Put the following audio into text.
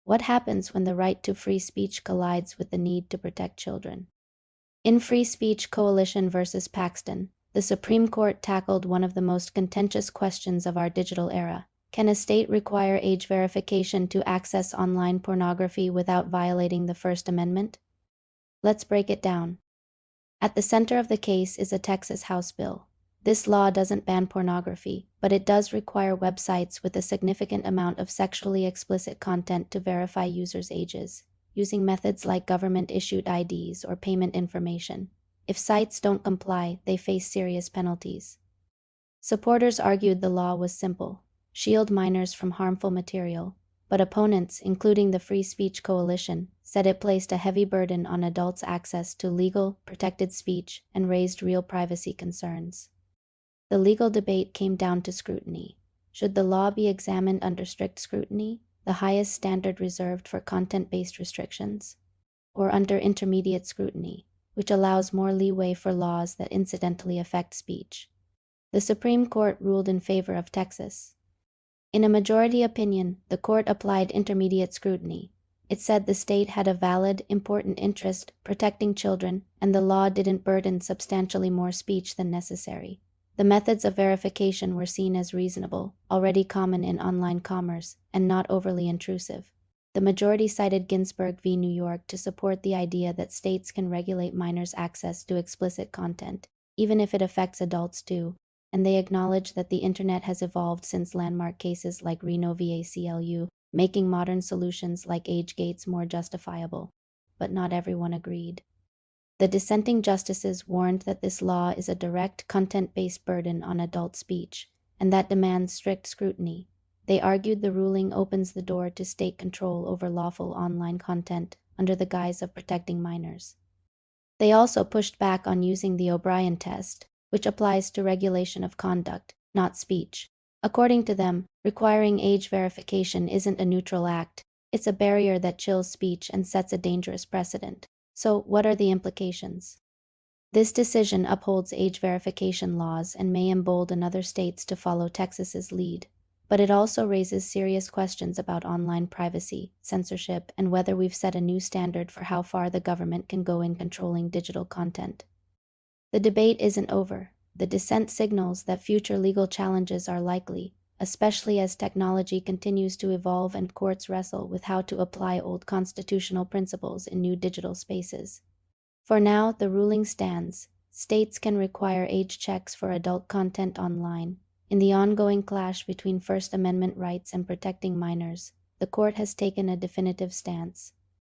What happens when the right to free speech collides with the need to protect children? In Free Speech Coalition versus Paxton, the Supreme Court tackled one of the most contentious questions of our digital era. Can a state require age verification to access online pornography without violating the First Amendment? Let's break it down. At the center of the case is a Texas House bill. This law doesn't ban pornography, but it does require websites with a significant amount of sexually explicit content to verify users' ages, using methods like government-issued IDs or payment information. If sites don't comply, they face serious penalties. Supporters argued the law was simple: shield minors from harmful material, but opponents, including the Free Speech Coalition, said it placed a heavy burden on adults' access to legal, protected speech and raised real privacy concerns. The legal debate came down to scrutiny. Should the law be examined under strict scrutiny, the highest standard reserved for content-based restrictions, or under intermediate scrutiny, which allows more leeway for laws that incidentally affect speech? The Supreme Court ruled in favor of Texas. In a majority opinion, the court applied intermediate scrutiny. It said the state had a valid, important interest protecting children, and the law didn't burden substantially more speech than necessary. The methods of verification were seen as reasonable, already common in online commerce, and not overly intrusive. The majority cited Ginsburg v. New York to support the idea that states can regulate minors' access to explicit content, even if it affects adults too, and they acknowledged that the internet has evolved since landmark cases like Reno v. ACLU, making modern solutions like age gates more justifiable. But not everyone agreed. The dissenting justices warned that this law is a direct content-based burden on adult speech, and that demands strict scrutiny. They argued the ruling opens the door to state control over lawful online content under the guise of protecting minors. They also pushed back on using the O'Brien test, which applies to regulation of conduct, not speech. According to them, requiring age verification isn't a neutral act, it's a barrier that chills speech and sets a dangerous precedent. So, what are the implications? This decision upholds age verification laws and may embolden other states to follow Texas's lead. But it also raises serious questions about online privacy, censorship, and whether we've set a new standard for how far the government can go in controlling digital content. The debate isn't over. The dissent signals that future legal challenges are likely, especially as technology continues to evolve and courts wrestle with how to apply old constitutional principles in new digital spaces. For now, the ruling stands. States can require age checks for adult content online. In the ongoing clash between First Amendment rights and protecting minors, the court has taken a definitive stance.